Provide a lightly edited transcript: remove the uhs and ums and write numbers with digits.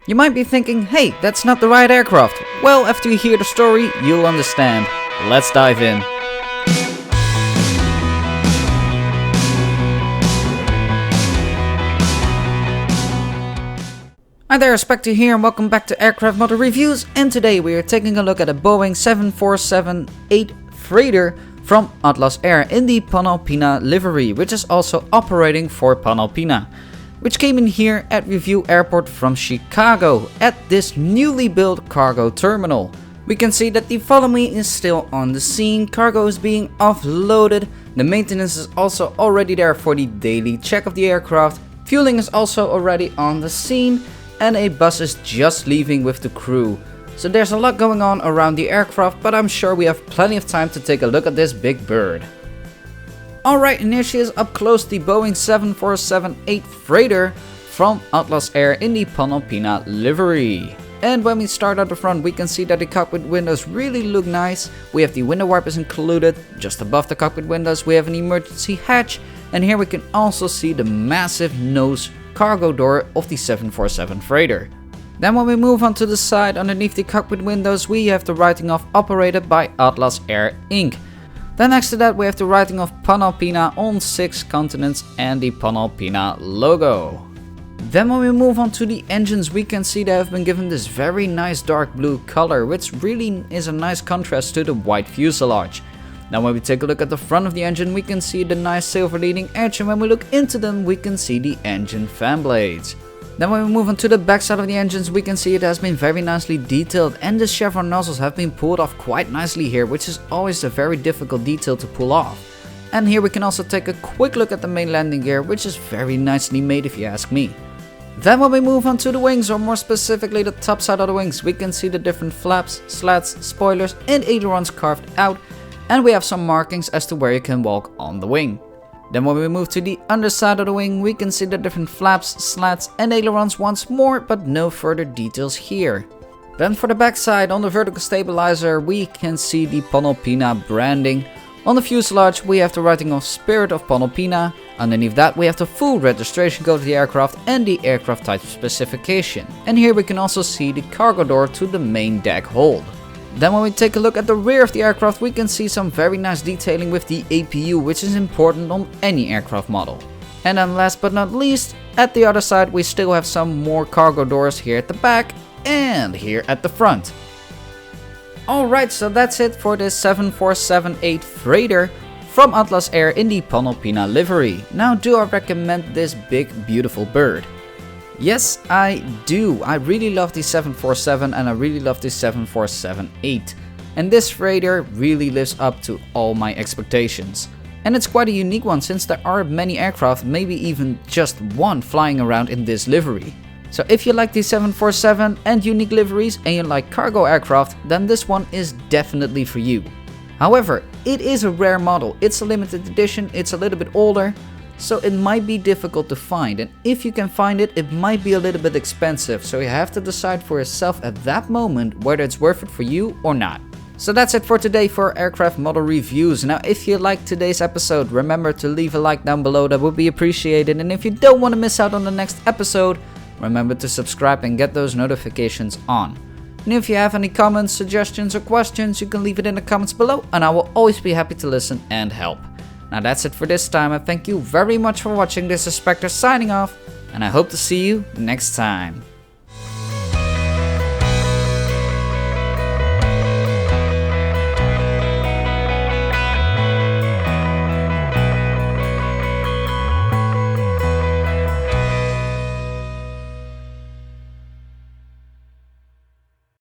You might be thinking, hey, that's not the right aircraft. Well, after you hear the story, you'll understand. Let's dive in. Hi there, Spectre here and welcome back to Aircraft Model Reviews, and today we are taking a look at a Boeing 747-8F freighter from Atlas Air in the Panalpina livery, which is also operating for Panalpina, which came in here at Review Airport from Chicago at this newly built cargo terminal. We can see that the Follow Me is still on the scene, cargo is being offloaded, the maintenance is also already there for the daily check of the aircraft, fueling is also already on the scene, and a bus is just leaving with the crew. So there's a lot going on around the aircraft, but I'm sure we have plenty of time to take a look at this big bird. Alright, and here she is up close, the Boeing 747-8 freighter from Atlas Air in the Panalpina livery. And when we start at the front, we can see that the cockpit windows really look nice. We have the window wipers included. Just above the cockpit windows we have an emergency hatch, and here we can also see the massive nose cargo door of the 747 freighter. Then when we move on to the side, underneath the cockpit windows we have the writing of operated by Atlas Air Inc. Then next to that we have the writing of Panalpina on 6 continents and the Panalpina logo. Then when we move on to the engines, we can see they have been given this very nice dark blue color, which really is a nice contrast to the white fuselage. Now when we take a look at the front of the engine, we can see the nice silver leading edge, and when we look into them we can see the engine fan blades. Then when we move on to the back side of the engines, we can see it has been very nicely detailed, and the chevron nozzles have been pulled off quite nicely here, which is always a very difficult detail to pull off. And here we can also take a quick look at the main landing gear, which is very nicely made if you ask me. Then when we move on to the wings, or more specifically the top side of the wings, we can see the different flaps, slats, spoilers and ailerons carved out, and we have some markings as to where you can walk on the wing. Then when we move to the underside of the wing, we can see the different flaps, slats and ailerons once more, but no further details here. Then for the back side, on the vertical stabilizer we can see the Panalpina branding. On the fuselage we have the writing of Spirit of Panalpina. Underneath that we have the full registration code of the aircraft and the aircraft type specification. And here we can also see the cargo door to the main deck hold. Then when we take a look at the rear of the aircraft, we can see some very nice detailing with the APU, which is important on any aircraft model. And then last but not least, at the other side we still have some more cargo doors here at the back and here at the front. Alright, so that's it for this 747-8 freighter from Atlas Air in the Panalpina livery. Now, do I recommend this big beautiful bird? Yes, I do. I really love the 747 and I really love the 747-8. And this freighter really lives up to all my expectations. And it's quite a unique one since there are many aircraft, maybe even just one, flying around in this livery. So if you like the 747 and unique liveries and you like cargo aircraft, then this one is definitely for you. However, it is a rare model. It's a limited edition, it's a little bit older, so it might be difficult to find, and if you can find it, it might be a little bit expensive, so you have to decide for yourself at that moment whether it's worth it for you or not. So that's it for today for aircraft model reviews. Now if you liked today's episode, remember to leave a like down below, that would be appreciated, and if you don't want to miss out on the next episode, remember to subscribe and get those notifications on. And if you have any comments, suggestions or questions, you can leave it in the comments below and I will always be happy to listen and help. Now that's it for this time. I thank you very much for watching. This is Spectre signing off, and I hope to see you next time.